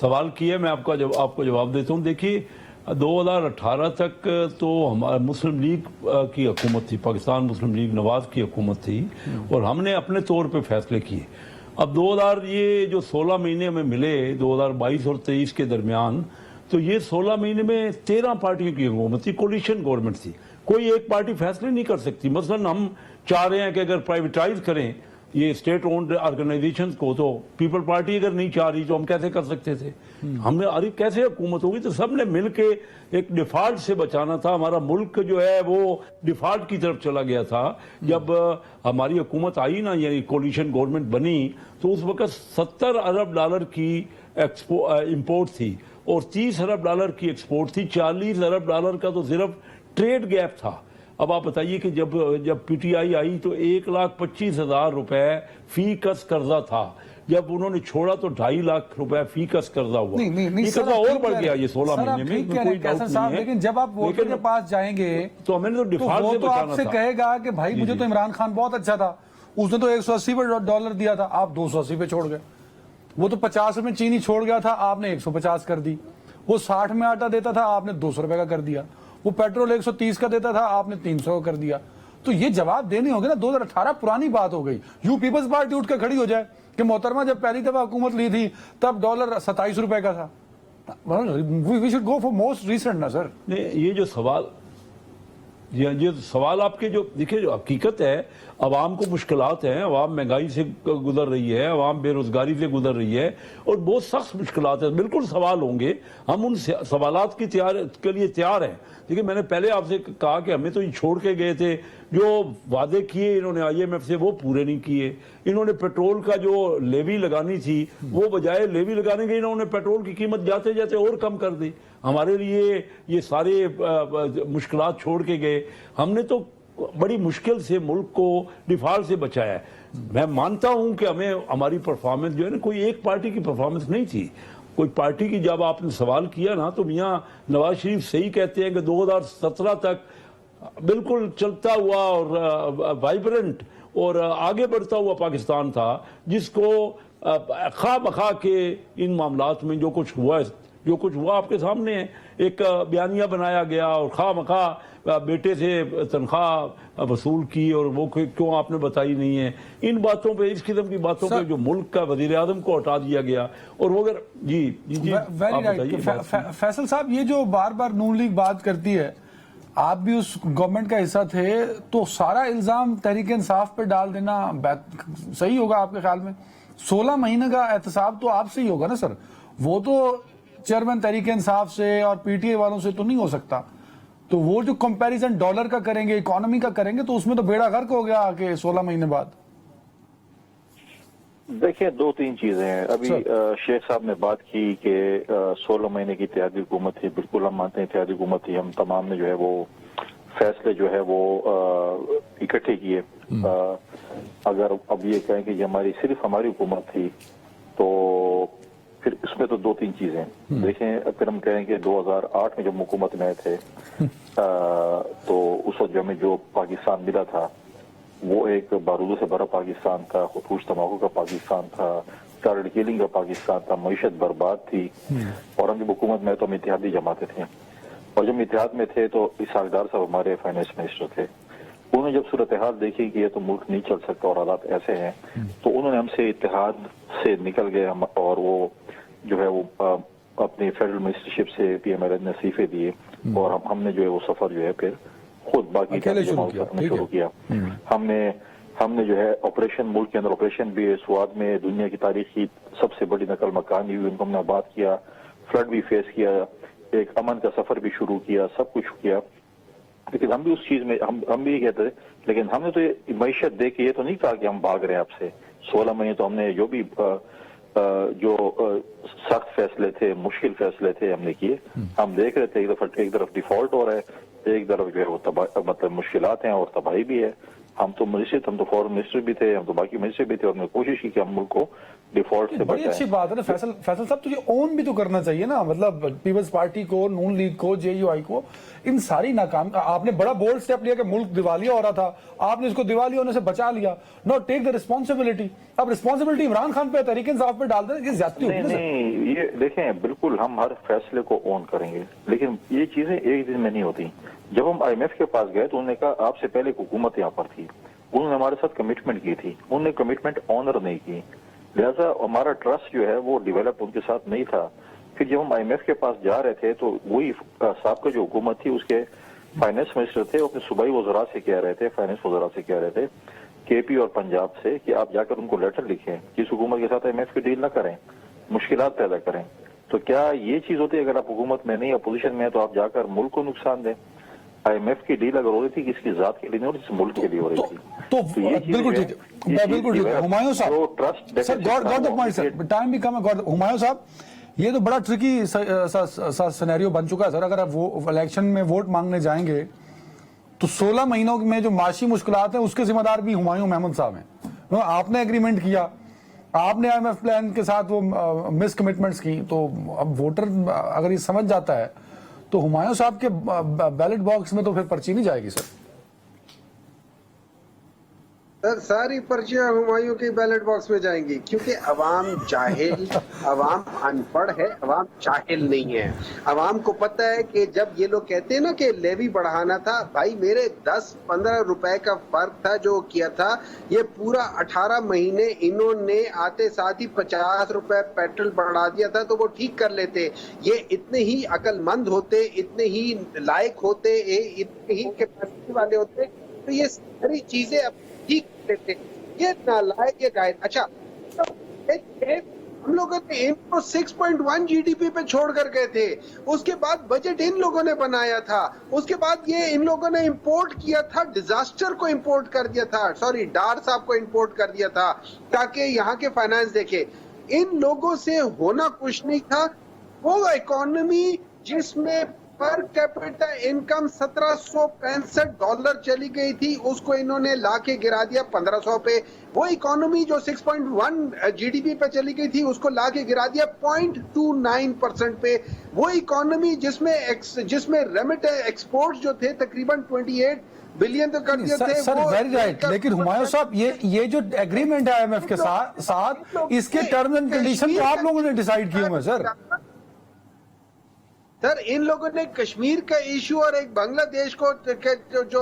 सवाल किया, मैं आपको जवाब देता हूँ। देखिए, 2018 तक तो हमारा मुस्लिम लीग की हुकूमत थी, पाकिस्तान मुस्लिम लीग नवाज की हुकूमत थी, और हमने अपने तौर पे फैसले किए। اب 2000 یہ جو 16 مہینے میں ملے 2022 اور 23 کے درمیان، تو یہ 16 مہینے میں 13 پارٹیوں کی حکومت تھی، کولیشن گورنمنٹ تھی. کوئی ایک پارٹی فیصلے نہیں کر سکتی. مثلا ہم چاہ رہے ہیں کہ اگر پرائیویٹائز کریں یہ اسٹیٹ اونڈ آرگنائزیشنز کو، تو پیپل پارٹی اگر نہیں چاہ رہی تو ہم کیسے کر سکتے تھے؟ ہم نے ارے کیسے حکومت ہوگی؟ تو سب نے مل کے ایک ڈیفالٹ سے بچانا تھا. ہمارا ملک جو ہے وہ ڈیفالٹ کی طرف چلا گیا تھا. جب ہماری حکومت آئی نا، یعنی کولیشن گورنمنٹ بنی، تو اس وقت $70 ارب کی امپورٹ تھی اور $30 ارب کی ایکسپورٹ تھی. $40 ارب کا تو صرف ٹریڈ گیپ تھا. اب آپ بتائیے کہ جب پی ٹی آئی آئی تو 1,25,000 روپے فی کس قرضہ تھا. جب انہوں نے چھوڑا تو 2.5 لاکھ روپے فی کس قرضہ ہوا. یہ قرضہ اور بڑھ گیا یہ 16 مہینے میں، کوئی ڈاؤٹ نہیں ہے. لیکن جب آپ ووٹر کے پاس جائیں گے تو ہمیں تو ڈیفالٹ سے وہ تو آپ بچانا سے تھا. کہے گا کہ بھائی مجھے تو عمران خان بہت اچھا تھا، اس نے تو $180 دیا تھا، آپ 280 پہ چھوڑ گئے. وہ تو 50 میں چینی چھوڑ گیا تھا، آپ نے 150 کر دی. وہ 60 میں آٹا دیتا تھا، آپ نے 200 روپے کا کر دیا. وہ پیٹرول 130 کا دیتا تھا، آپ نے 300 کا کر دیا. تو یہ جواب دینے ہوں گے نا. 2018 پرانی بات ہو گئی. یو پیپلز پارٹی اٹھ کے کھڑی ہو جائے کہ محترمہ جب پہلی دفعہ حکومت لی تھی تب ڈالر 27 روپے کا تھا. We should go for most recent نا سر. یہ جو سوال، یہ سوال آپ کے جو دیکھیں، جو حقیقت ہے، عوام کو مشکلات ہیں، عوام مہنگائی سے گزر رہی ہے، عوام بے روزگاری سے گزر رہی ہے اور بہت سخت مشکلات ہیں. بالکل سوال ہوں گے، ہم ان سوالات کے لیے تیار ہیں. دیکھیں میں نے پہلے آپ سے کہا کہ ہمیں تو یہ چھوڑ کے گئے تھے، جو وعدے کیے انہوں نے IMF سے وہ پورے نہیں کیے. انہوں نے پیٹرول کا جو لیوی لگانی تھی وہ بجائے لیوی لگانے کے انہوں نے پیٹرول کی قیمت جاتے جاتے اور کم کر دی. ہمارے لیے یہ سارے مشکلات چھوڑ کے گئے. ہم نے تو بڑی مشکل سے ملک کو ڈیفالٹ سے بچایا ہے. میں مانتا ہوں کہ ہماری پرفارمنس جو ہے نا، کوئی ایک پارٹی کی پرفارمنس نہیں تھی. کوئی پارٹی کی، جب آپ نے سوال کیا نا تو میاں نواز شریف صحیح کہتے ہیں کہ 2017 تک بالکل چلتا ہوا اور وائبرنٹ اور آگے بڑھتا ہوا پاکستان تھا، جس کو خواہ بخواہ کے ان معاملات میں جو کچھ ہوا آپ کے سامنے ہے. ایک بیانیہ بنایا گیا اور خواہ مخواہ بیٹے سے تنخواہ وصول کی، اور وہ کیوں آپ نے بتائی نہیں ہے. ان باتوں پہ، اس قسم کی باتوں پہ جو ملک کا وزیر اعظم کو ہٹا دیا گیا. اور وہ اگر فیصل صاحب، یہ جو بار بار نون لیگ بات کرتی ہے، آپ بھی اس گورنمنٹ کا حصہ تھے، تو سارا الزام تحریک انصاف پہ ڈال دینا صحیح ہوگا آپ کے خیال میں؟ 16 مہینے کا احتساب تو آپ سے ہی ہوگا نا سر. وہ تو چیئرمین تحریک انصاف سے اور پی ٹی آئی والوں سے تو نہیں ہو سکتا. تو وہ جو کمپیریزن ڈالر کا کریں گے، اکانومی کا کریں گے، تو اس میں تو بیڑا غرق ہو گیا کہ 16 مہینے بعد. دیکھیں 2-3 چیزیں ہیں. ابھی شیخ صاحب نے بات کی کہ 16 مہینے کی اتحادی حکومت تھی. بالکل ہم مانتے ہیں اتحادی حکومت تھی. ہم تمام نے جو ہے وہ فیصلے جو ہے وہ اکٹھے کیے. اگر اب یہ کہیں کہ یہ صرف ہماری حکومت تھی تو پھر اس میں تو 2-3 چیزیں. دیکھیں پھر ہم کہیں کہ 2008 میں جب حکومت میں تھے تو اس وقت جو پاکستان ملا تھا وہ ایک بارودوں سے بھرا پاکستان تھا، خودکش تماکو کا پاکستان تھا، چائلڈ کلنگ کا پاکستان تھا، معیشت برباد تھی. اور ہم جب حکومت میں تو ہم اتحادی جماعتیں تھے. اور جب اتحاد میں تھے تو اسحاق ڈار صاحب ہمارے فائنانس منسٹر تھے. انہوں نے جب صورتحال دیکھی کہ یہ تو ملک نہیں چل سکتا اور حالات ایسے ہیں، تو انہوں نے ہم سے اتحاد سے نکل گئے اور وہ جو ہے وہ اپنی فیڈرل منسٹرشپ سے PMLN نے استعفے دیے اور ہم نے جو ہے وہ سفر جو ہے پھر خود باقی شروع کیا. ہم نے جو ہے آپریشن، ملک کے اندر آپریشن بھی سوات میں دنیا کی تاریخ کی سب سے بڑی نقل مکانی ہوئی، ان کو ہم نے بات کیا، فلڈ بھی فیس کیا، ایک امن کا سفر بھی شروع کیا، سب کچھ کیا. لیکن ہم بھی اس چیز میں ہم بھی یہ کہتے تھے، لیکن ہم نے تو یہ معیشت دیکھ کے یہ تو نہیں کہا کہ ہم بھاگ رہے ہیں آپ سے. 16 مہینے تو ہم نے جو سخت فیصلے تھے، مشکل فیصلے تھے ہم نے کیے. ہم دیکھ رہے تھے ایک طرف ڈیفالٹ ہو رہا ہے، ایک طرف جو ہے وہ مطلب مشکلات ہیں اور تباہی بھی ہے. ہم تو فورن منسٹر بھی تھے، ہم تو باقی منسٹر بھی تھے، اور ہم نے کوشش کی کہ ہم ملک کو ڈیفالٹ سے بڑی اچھی بات ہے نا فیصل صاحب. تو یہ اون بھی تو کرنا چاہیے نا، مطلب پیپلز پارٹی کو، نون لیگ کو، JUI کو، ان ساری ناکام کا آپ نے بڑا بولڈ اسٹیپ لیا کہ ملک دیوالیہ ہو رہا تھا، آپ نے اس کو دیوالیہ ہونے سے بچا لیا. نو ٹیک دا ریسپانسبلٹی. اب ریسپانسبلٹی عمران خان پہ، تحریک انصاف پہ ڈال دیں، یہ زیادتی ہوگی نا. نہیں، یہ دیکھیں بالکل ہم ہر فیصلے کو اون کریں گے، لیکن یہ چیزیں ایک دن میں نہیں ہوتی. جب ہم IMF کے پاس گئے تو انہوں نے کہا آپ سے پہلے ایک حکومت یہاں پر تھی، انہوں نے ہمارے ساتھ کمٹمنٹ کی تھی، انہوں نے کمٹمنٹ آنر نہیں کی. لہٰذا ہمارا ٹرسٹ جو ہے وہ ڈیولپ ان کے ساتھ نہیں تھا. پھر جب ہم IMF کے پاس جا رہے تھے تو وہی صاحب کا جو حکومت تھی اس کے فائنانس منسٹر تھے، وہ اپنے صوبائی وزراء سے کہہ رہے تھے، فائنانس وزراء سے کہہ رہے تھے KP اور پنجاب سے کہ آپ جا کر ان کو لیٹر لکھیں کہ اس حکومت کے ساتھ IMF کی ڈیل نہ کریں، مشکلات پیدا کریں. تو کیا یہ چیز ہوتی ہے اگر آپ حکومت میں نہیں اپوزیشن میں ہیں تو آپ جا کر ملک کو نقصان دیں؟ IMF کی ڈیل اگر ہو رہی تھی کس کی ذات کے لیے نہیں ہو رہی تھی، ملک کے لیے ہو رہی تھی. تو بالکل ٹھیک ہے، بالکل ٹھیک ہے. ہمایوں صاحب sir got the point sir, time بھی کم ہے. ہمایوں صاحب یہ تو بڑا ٹرکی سینیریو بن چکا ہے سر. اگر آپ الیکشن میں ووٹ مانگنے جائیں گے تو 16 مہینوں میں جو معاشی مشکلات ہیں اس کے ذمہ دار بھی ہمایوں محمد صاحب ہیں. آپ نے ایگریمنٹ کیا، آپ نے IMF پلان کے ساتھ وہ مس کمٹمنٹس کی، تو اب ووٹر اگر یہ سمجھ جاتا ہے تو ہمایوں صاحب کے بیلٹ باکس میں تو پھر پرچی نہیں جائے گی سر. سر ساری پرچیاں ہمایوں کے بیلٹ باکس میں جائیں گی، کیونکہ عوام جاہل، عوام ان پڑھ ہے، عوام جاہل نہیں ہے. عوام کو پتہ ہے کہ جب یہ لوگ کہتے ہیں نا کہ لیوی بڑھانا تھا، بھائی میرے 10-15 روپے کا فرق تھا جو کیا تھا. یہ پورا 18 مہینے انہوں نے آتے ساتھ ہی 50 روپے پیٹرول بڑھا دیا تھا تو وہ ٹھیک کر لیتے. یہ اتنے ہی عقل مند ہوتے، اتنے ہی لائق ہوتے، اتنے ہی کیپیسٹی والے ہوتے تو یہ ساری چیزیں ٹھیک لیتے. یہ نالائق یہ گائے. اچھا ہم لوگوں نے ان کو 6.1 GDP پہ چھوڑ کر گئے تھے، اس کے بعد بجٹ ان لوگوں نے بنایا تھا، اس کے بعد یہ ان لوگوں نے امپورٹ کیا تھا، ڈیزاسٹر کو امپورٹ کر دیا تھا، سوری ڈار صاحب کو امپورٹ کر دیا تھا تاکہ یہاں کے فائنانس دیکھے. ان لوگوں سے ہونا کچھ نہیں تھا. وہ اکانومی جس میں پر کیپیٹا انکم $1765 چلی گئی تھی، اس کو انہوں نے لا کے گرا دیا 1500 پہ. وہ اکانومی جو 6.1 GDP پہ چلی گئی تھی اس کو لا کے گرا دیا 0.29% پہ. وہ اکانومی جس میں ریمیٹ ایکسپورٹ جو تھے تقریباً 28 بلین تو کر دیے تھے. سر ویری رائٹ، لیکن ہمایوں صاحب یہ جو ایگریمنٹ ہے IMF کے ساتھ اس کے ٹرمز اینڈ کنڈیشن تو آپ لوگوں نے ڈیسائیڈ کیے ہوئے سر. سر ان لوگوں نے کشمیر کا ایشو اور ایک بنگلہ دیش کو جو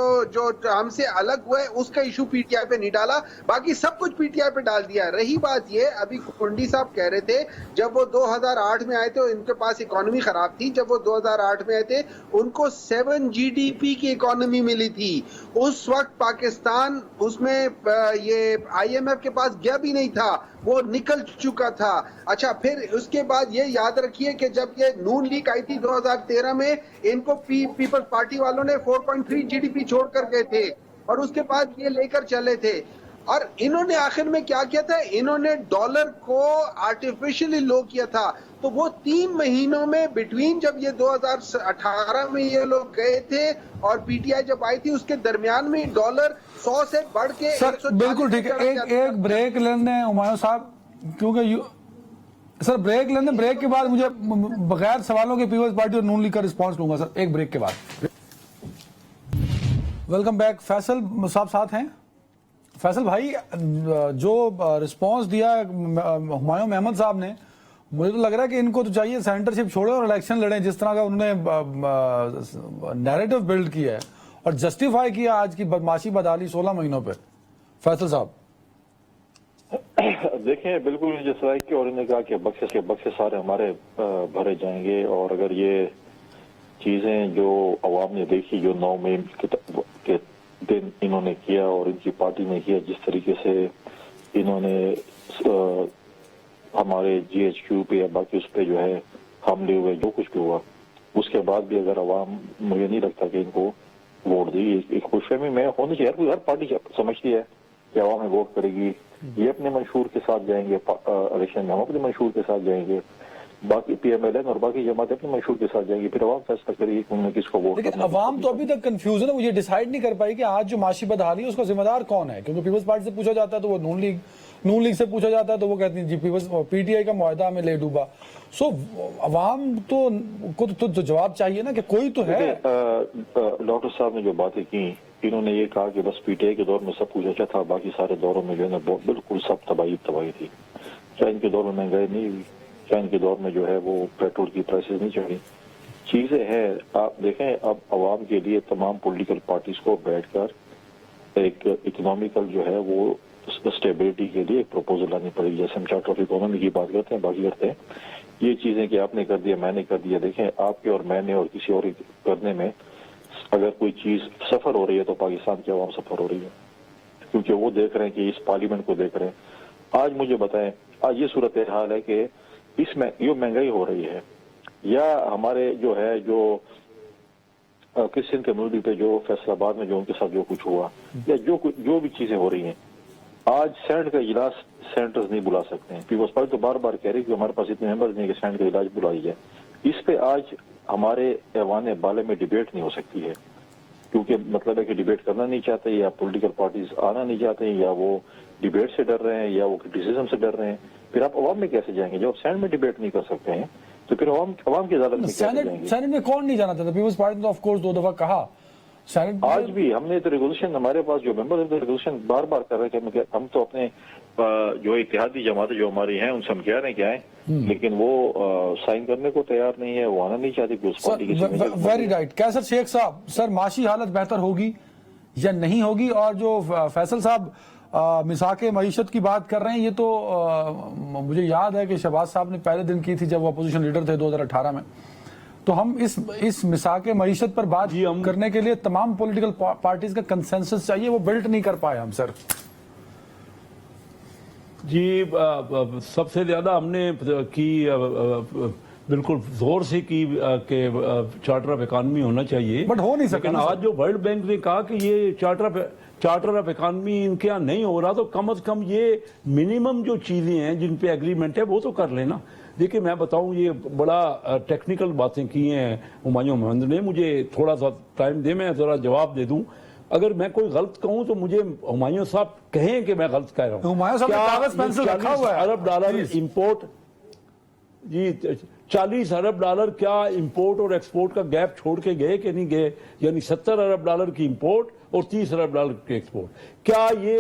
ہم سے الگ ہوئے اس کا ایشو PTI پہ نہیں ڈالا، باقی سب کچھ PTI پہ ڈال دیا. رہی بات یہ، ابھی کنڈی صاحب کہہ رہے تھے جب وہ 2008 میں آئے تھے ان کے پاس اکانومی خراب تھی. جب وہ 2008 میں آئے تھے ان کو 7 GDP کی اکانومی ملی تھی. اس وقت پاکستان اس میں یہ IMF کے پاس گیا بھی نہیں تھا، وہ نکل چکا تھا. اچھا پھر اس کے بعد یہ یاد رکھیے کہ جب یہ نون لیگ آئی تھی 2013 میں، ان کو پیپلز پارٹی والوں نے 4.3 GDP چھوڑ کر گئے تھے اور اس کے بعد یہ لے کر چلے تھے. اور انہوں نے آخر میں کیا کیا تھا، انہوں نے ڈالر کو آرٹیفیشلی لو کیا تھا. تو وہ 3 مہینوں میں بٹوین جب یہ 2018 میں یہ لوگ گئے تھے اور PTI جب آئی تھی اس کے درمیان میں ڈالر 100 سے بڑھ کے سر بالکل ٹھیک ہے. ایک بریک لینے ہمایوں صاحب، کیونکہ سر بریک لینے، بریک کے بعد مجھے بغیر سوالوں کے پیپلز پارٹی اور نون لیگ کا رسپانس لوں گا سر ایک بریک کے بعد. Welcome back. فیصل صاحب ساتھ ہیں. فیصل بھائی، جو رسپانس دیا ہمایوں محمد صاحب نے، مجھے تو لگ رہا ہے کہ ان کو تو چاہیے سینٹرشپ چھوڑے اور الیکشن لڑیں، جس طرح کا انہوں نے نیریٹو بلڈ کیا ہے اور جسٹیفائی کیا آج کی معاشی بدحالی 16 مہینوں پہ. فیصل صاحب دیکھیں، بالکل جس طرح کہ اور انہوں نے کہا کہ بکسے سارے ہمارے بھرے جائیں گے، اور اگر یہ چیزیں جو عوام نے دیکھی جو 9 مئی کے دن انہوں نے کیا اور ان کی پارٹی نے کیا، جس طریقے سے انہوں نے ہمارے GHQ پہ یا باقی اس پہ جو ہے حملے ہوئے، جو کچھ بھی ہوا، اس کے بعد بھی اگر عوام، مجھے نہیں لگتا کہ ان کو ووٹ دی. ایک خوش فہمی میں ہونی چاہیے، ہر پارٹی سمجھتی ہے کہ عوام میں ووٹ کرے گی. یہ اپنے منشور کے ساتھ جائیں گے الیکشن میں، ہم اپنے منشور کے ساتھ جائیں گے، باقی PMLN اور باقی جماعتیں اپنے منشور کے ساتھ جائیں گی، پھر عوام فیصلہ کرے گی کہ انہوں نے کس کو ووٹ. لیکن عوام تو ابھی تک کنفیوژن ہے، وہ یہ ڈیسائیڈ نہیں کر پائی کہ آج جو معاشی بدحالی ہے اس کا ذمہ دار کون ہے. کیونکہ پیپلز پارٹی سے پوچھا جاتا ہے تو وہ نون لیگ سے پوچھا جاتا ہے تو وہ کہتے ہیں جی PTI کا معاہدہ ہمیں لے ڈوبا. سو عوام کو تو جواب چاہیے نا کہ کوئی تو ہے. ڈاکٹر صاحب نے جو باتیں کی، انہوں نے یہ کہا کہ بس PTI کے دور میں سب کچھ اچھا تھا، باقی سارے دوروں میں جو ہے نا بالکل سب تباہی تھی. چاہے ان کے دور میں مہنگائی نہیں ہوئی، چاہے ان کے دور میں جو ہے وہ پیٹرول کی پرائسز نہیں چڑھی. چیزیں ہیں، آپ دیکھیں اب عوام کے لیے تمام پولیٹیکل پارٹیز کو بیٹھ کر ایک اکنامیکل جو ہے وہ स्टेबिलिटी के लिए एक प्रपोजल लानी पड़ेगी। जैसे हम चार्टर ऑफ इकोनॉमी की बात करते हैं, बाकी करते हैं, ये चीजें कि आपने कर दिया, मैंने कर दिया, देखें आपके और मैंने और किसी और करने में अगर कोई चीज सफर हो रही है तो पाकिस्तान की आवाम सफर हो रही है, क्योंकि वो देख रहे हैं कि इस पार्लियामेंट को देख रहे हैं। आज मुझे बताएं, आज ये सूरत हाल है कि इसमें ये महंगाई हो रही है, या हमारे जो है जो क्रिश्चियन कम्युनिटी पे जो फैसलाबाद में जो उनके साथ जो कुछ हुआ, या जो भी चीजें हो रही हैं, आज सेनेट का इजलास सेनेटर्स नहीं बुला सकते हैं। पीपल्स पार्टी तो बार बार कह रही है कि हमारे पास इतने मेंबर्स नहीं कि सेनेट का इजलास बुलाई जाए। इस पे आज हमारे ऐवान बाले में डिबेट नहीं हो सकती है, क्योंकि मतलब है कि डिबेट करना नहीं चाहते, या पॉलिटिकल पार्टीज आना नहीं चाहते, या वो डिबेट से डर रहे हैं, या वो क्रिटिसिज्म से डर रहे हैं। फिर आप अवाम में कैसे जाएंगे? जब आप सेनेट में डिबेट नहीं कर सकते हैं तो फिर अवाम की अदालत में कैसे जाएंगे? सेनेट में कौन नहीं जाना चाहता? पीपल्स पार्टी ने ऑफ कोर्स 2 दफा कहा। सेनेट आज भी हमने तो रेजोल्यूशन, हमारे पास जो मेंबर रेजोल्यूशन बार बार कर रहे हैं कि हम तो अपने जो इत्तेहादी जमातें जो हमारी हैं उनसे हम कह रहे हैं क्या है, लेकिन वो साइन करने को तैयार नहीं है, वो आना नहीं चाहती पीपल्स पार्टी की। Very right. कैसर शेख साहब, सर माशी हालत बेहतर होगी या नहीं होगी? और जो फैसल साहब मिसाके मईशत की बात कर रहे हैं, ये तो मुझे याद है कि शहबाज साहब ने पहले दिन की थी जब वो अपोजिशन लीडर थे 2018 में। तो हम इस मिसाके मईशत पर बात करने के लिए तमाम पॉलिटिकल पार्टीज का कंसेंसस चाहिए, वो बिल्ट नहीं कर पाए हम सर। जी सबसे ज्यादा हमने की बिल्कुल जोर से की कि चार्टर ऑफ इकॉनमी होना चाहिए, बट हो नहीं सका। लेकिन आज जो वर्ल्ड बैंक ने कहा कि ये चार्टर ऑफ इकॉनमी इनके यहाँ नहीं हो रहा, तो कम से कम ये मिनिमम जो चीजें हैं जिन पे एग्रीमेंट है वो तो कर लेना। देखिए मैं बताऊं, ये बड़ा टेक्निकल बातें की हैं हुमायूं मोहम्मद ने, मुझे थोड़ा सा टाइम दे, मैं जरा जवाब दे दूं। अगर मैं कोई गलत कहूं तो मुझे हुमायूं साहब कहें कि मैं गलत कह रहा हूं। हुमायूं साहब ने कागज पेंसिल रखा हुआ है। $40 अरब इंपोर्ट, जी $40 अरब क्या इंपोर्ट और एक्सपोर्ट का गैप छोड़ के गए कि नहीं गए? यानी $70 अरब की इंपोर्ट और $30 अरब के एक्सपोर्ट। क्या ये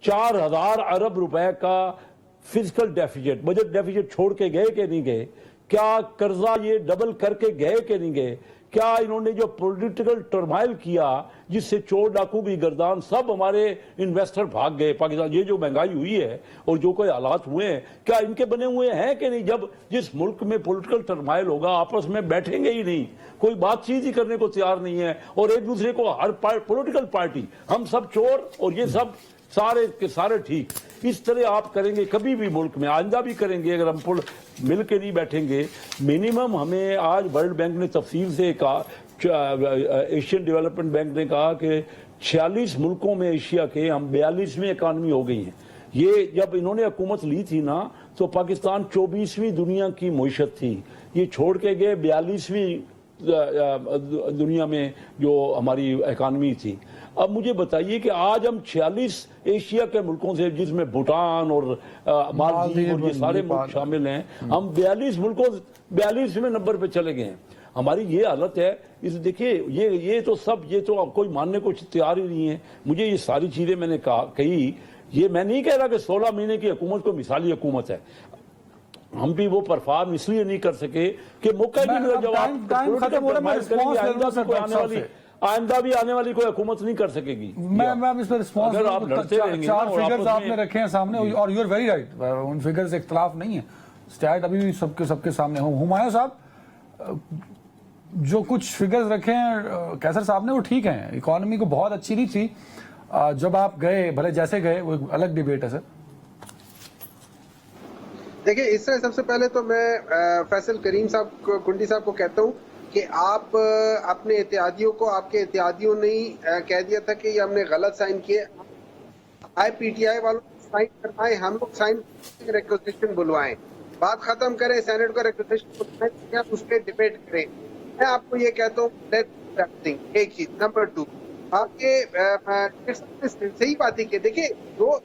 4000 अरब रुपए का फिजिकल डेफिसिट, बजट डेफिसिट छोड़ के गए कि नहीं गए? क्या कर्जा ये डबल करके गए कि नहीं गए? क्या इन्होंने जो पॉलिटिकल टर्माइल किया जिससे चोर डाकू भी गर्दान सब हमारे इन्वेस्टर भाग गए पाकिस्तान, ये जो महंगाई हुई है और जो कोई हालात हुए हैं, क्या इनके बने हुए हैं कि नहीं? जब जिस मुल्क में पॉलिटिकल टर्माइल होगा आपस में बैठेंगे ही नहीं, कोई बातचीत ही करने को तैयार नहीं है, और एक दूसरे को हर पॉलिटिकल पार्टी हम सब चोर और ये सब सारे के सारे ठीक, इस तरह आप करेंगे कभी भी मुल्क में, आइंदा भी करेंगे अगर हम मिल के नहीं बैठेंगे। मिनिमम हमें आज वर्ल्ड बैंक ने तफसील से कहा, एशियन डेवलपमेंट बैंक ने कहा कि 46 मुल्कों में एशिया के हम 42वीं इकानमी हो गई हैं। ये जब इन्होंने हुकूमत ली थी ना तो पाकिस्तान 24वीं दुनिया की मईशत थी, ये छोड़ के गए 42वीं दुनिया में जो हमारी इकानमी थी। अब मुझे बताइए कि आज हम 46 एशिया के मुल्कों से, जिसमें भूटान और मालदीव और ये सारे मुल्क शामिल हैं, हम 42वें नंबर पे चले गए हैं। हमारी ये हालत है। इस देखिए ये तो सब, ये तो कोई मानने को तैयार ही नहीं है। मुझे ये सारी चीजें मैंने कही, ये मैं नहीं कह रहा कि 16 महीने की हुकूमत को मिसाली हुकूमत है, हम भी वो परफॉर्म इसलिए नहीं कर सके कि मौका नहीं मिला। जब आइंदा भी आने वाली कोई हुकूमत नहीं कर सकेगी। मैं इस पर रिस्पॉन्स, अगर आप लड़ते रहेंगे, 4 फिगर्स आपने रखे हैं सामने, और यू आर वेरी राइट, उन फिगर्स से इख्तलाफ नहीं है, स्टैट अभी भी सबके सामने हो। हुमायूं साहब, जो कुछ फिगर्स रखे हैं कैसर साहब ने वो ठीक हैं, इकोनॉमी को बहुत अच्छी नहीं थी जब आप गए, भले जैसे गए, वो अलग डिबेट है सर। देखिए, इससे सबसे पहले तो मैं फैसल करीम साहब को, कुंडी साहब को कहता हूं कि आप अपने इत्तेहादियों को, आपके इत्तेहादियों ने ही कह दिया था कि ये हमने गलत साइन किए। IPTI वालों को साइन करवाएं, हम लोग साइन रिक्वेजिशन बुलवाएं, बात खत्म करें, सेनेट को रिक्वेजिशन उस पर डिबेट करें। मैं आपको ये कहता हूँ, एक चीज। नंबर 2, आपके सही बात है कि देखिए जो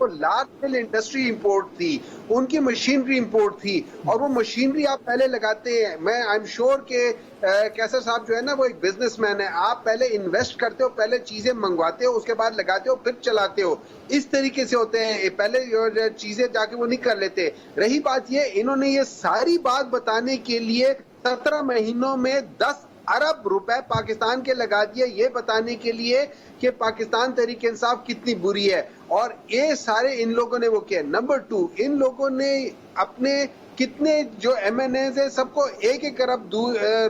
लार्ज स्केल इंडस्ट्री इंपोर्ट थी, उनकी मशीनरी इंपोर्ट थी, और वो मशीनरी आप पहले लगाते हैं। मैं आई एम श्योर कि कैसर साहब जो है ना वो एक बिजनेसमैन है, आप पहले इन्वेस्ट करते हो, पहले चीजें मंगवाते हो, उसके बाद लगाते हो, फिर चलाते हो। इस तरीके से होते हैं, पहले चीजें जाके वो नहीं कर लेते। रही बात ये, इन्होंने ये सारी बात बताने के लिए 17 महीनों में 10 अरब रुपए पाकिस्तान के लगा दिए ये बताने के लिए कि पाकिस्तान तहरीक इंसाफ कितनी बुरी है, और ये सारे इन लोगों ने वो किया। नंबर 2, इन लोगों ने अपने कितने जो MNAs है सबको 1-1 अरब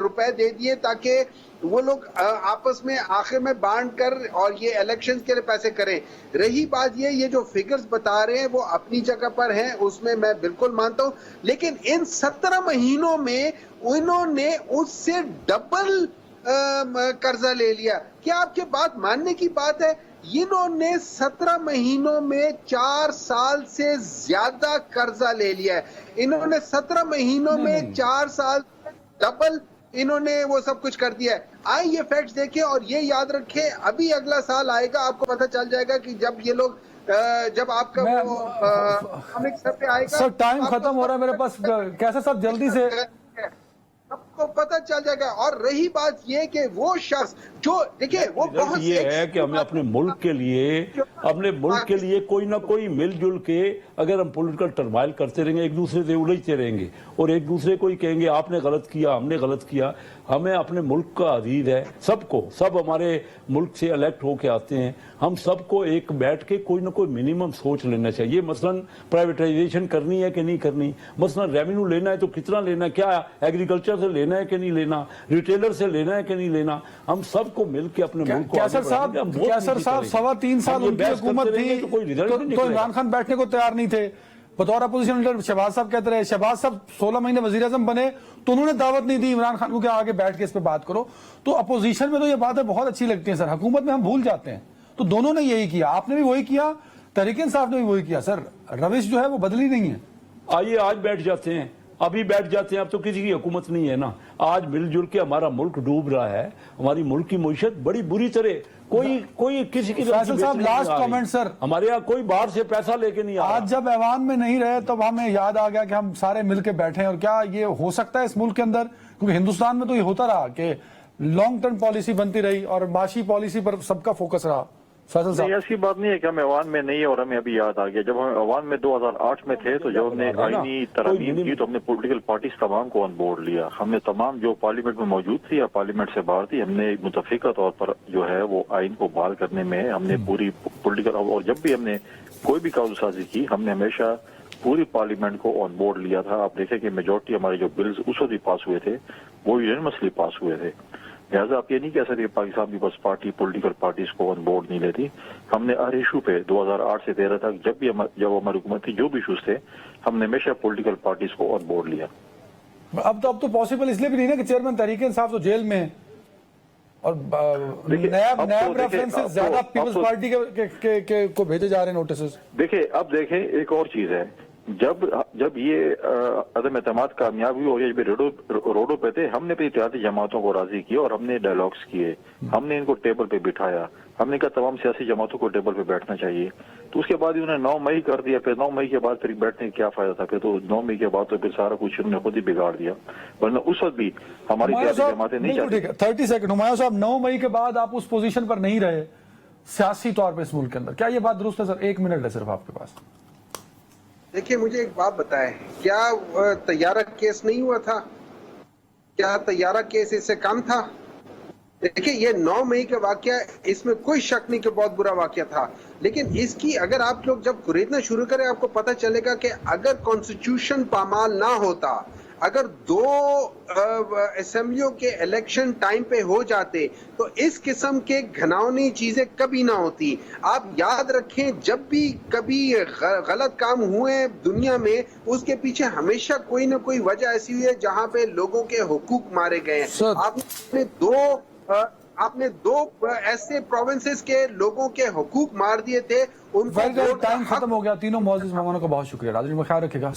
रुपए दे दिए ताकि वो लोग आपस में आखिर में बांट कर और ये इलेक्शंस के लिए पैसे करें। रही बात ये जो फिगर्स बता रहे हैं वो अपनी जगह पर हैं, उसमें मैं बिल्कुल मानता हूं, लेकिन इन 17 महीनों में उन्होंने उससे डबल कर्जा ले लिया। क्या आपके बात मानने की बात है? इन्होंने 17 महीनों में 4 साल से ज्यादा कर्जा ले लिया है। इन्होंने 17 महीनों में 4 साल डबल इन्होंने वो सब कुछ कर दिया है। आए ये फैक्ट्स देखें और ये याद रखें, अभी अगला साल आएगा, आपको पता चल जाएगा कि जब ये लोग जब आपका वो सर पे आएगा। सर टाइम खत्म हो रहा है मेरे पास, कैसे सर जल्दी से आपको पता चल जाएगा। और रही बात ये कि वो शख्स जो देखिए वो बहुत ये है कि हमें अपने मुल्क के लिए कोई ना कोई मिलजुल के अगर हम पॉलिटिकल टर्माइल करते रहेंगे, एक दूसरे से उलझते रहेंगे और एक दूसरे को ही कहेंगे आपने गलत किया हमने गलत किया। हमें अपने मुल्क का अजीज है सबको, सब हमारे मुल्क से इलेक्ट होके आते हैं, हम सबको एक बैठ के कोई ना कोई मिनिमम सोच लेना चाहिए। मसलन प्राइवेटाइजेशन करनी है कि नहीं करनी, मसलन रेवेन्यू लेना है तो कितना लेना, क्या एग्रीकल्चर से लेना है कि नहीं लेना, रिटेलर से लेना है कि नहीं लेना, हम सबको मिलकर अपने मुल्क को कैसर साहब 3.25 साल उनकी हुकूमत थी तो इमरान खान बैठने को तैयार नहीं थे। बतौर अपोजिशन लीडर शहबाज साहब कहते रहे, शहबाज साहब 16 महीने वजीर आजम बने तो उन्होंने दावत नहीं दी इमरान खान को कि आगे बैठ के इस पे बात करो। तो अपोजिशन में तो ये बातें बहुत अच्छी लगती हैं सर, हुकूमत में हम भूल जाते हैं। तो दोनों ने यही किया, आपने भी वही किया, तहरीक इंसाफ ने भी वही किया। सर रविश जो है वो बदली नहीं है। आइए आज बैठ जाते हैं, अभी बैठ जाते हैं, अब तो किसी की हुकूमत नहीं है ना। आज मिलजुल के हमारा मुल्क डूब रहा है, हमारी मुल्क की मईशत बड़ी बुरी तरह, कोई किसी की साहब लास्ट कमेंट सर, हमारे यहाँ कोई बाहर से पैसा लेके नहीं आ रहा। आज जब ऐवान में नहीं रहे तब हमें याद आ गया कि हम सारे मिलके बैठे हैं। और क्या ये हो सकता है इस मुल्क के अंदर, क्योंकि हिंदुस्तान में तो ये होता रहा कि लॉन्ग टर्म पॉलिसी बनती रही और माशी पॉलिसी पर सबका फोकस रहा। नहीं, ऐसी बात नहीं है कि हम ऐवान में नहीं है और हमें अभी याद आ गया। जब हम ऐवान में 2008 में थे तो जब हमने आईनी तरमीम की तो हमने पॉलिटिकल पार्टीज तमाम को ऑन बोर्ड लिया। हमने तमाम जो पार्लियामेंट में मौजूद थी या पार्लियामेंट से बाहर थी, हमने मुतफिका तौर पर जो है वो आइन को बहाल करने में हमने पूरी पॉलिटिकल, और जब भी हमने कोई भी कानून साजी की हमने हमेशा पूरी पार्लियामेंट को ऑन बोर्ड लिया था। आप देखें कि मेजोरिटी हमारे जो बिल्स उस वक्त भी पास हुए थे वो यूनानिमसली पास हुए थे। लिहाजा आप ये नहीं कह सकते पाकिस्तान की बस पार्टी पॉलिटिकल पार्टीज को ऑन बोर्ड नहीं लेती। हमने हर इशू पे 2008 से 13 तक जब हमारी हुकूमत थी जो भी इशूज थे हमने हमेशा पॉलिटिकल पार्टीज को ऑन बोर्ड लिया। अब तो पॉसिबल इसलिए भी नहीं ना कि चेयरमैन तहरीक इंसाफ तो जेल में और नया रेफरेंसेस ज्यादा पीपल्स पार्टी के को भेजे जा रहे हैं नोटिस। देखिए अब देखें एक और चीज है, जब ये अदम एतमाद कामयाब हुई और ये रोडों पे थे, हमने भी इत्तेहादी जमातों को राजी किया और हमने डायलॉग्स किए, हमने इनको टेबल पे बिठाया, हमने कहा तमाम सियासी जमातों को टेबल पे बैठना चाहिए। तो उसके बाद उन्होंने 9 मई कर दिया। फिर 9 मई के बाद फिर बैठने का क्या फायदा था? फिर तो 9 मई के बाद तो फिर सारा कुछ उन्होंने खुद ही बिगाड़ दिया, वरना उस वक्त भी हमारी सियासी जमातें नहीं चाहती। 30 सेकंड हुमायूं साहब, 9 मई के बाद आप उस पोजीशन पर नहीं रहे सियासी तौर पर इस मुल्क के अंदर, क्या ये बात दुरुस्त है सर? 1 मिनट है सिर्फ आपके पास। देखिए मुझे एक बात बताएं, क्या तैयारा केस नहीं हुआ था? क्या तैयारा केस इससे कम था? देखिए ये 9 मई का वाकया, इसमें कोई शक नहीं कि बहुत बुरा वाकया था, लेकिन इसकी अगर आप लोग जब कुरेदना शुरू करें आपको पता चलेगा कि अगर कॉन्स्टिट्यूशन पामाल ना होता, अगर 2 असेंबलियों के इलेक्शन टाइम पे हो जाते तो इस किस्म के घिनौनी चीजें कभी ना होती। आप याद रखें जब भी कभी गलत काम हुए दुनिया में उसके पीछे हमेशा कोई ना कोई वजह ऐसी हुई है जहां पे लोगों के हुकूक मारे गए हैं। आपने दो ऐसे प्रोविंसेस के लोगों के हुकूक मार दिए थे, उनको टाइम खत्म हो गया। तीनों मौजूद मेहमानों का बहुत शुक्रिया। राजू में ख्याल रखेगा।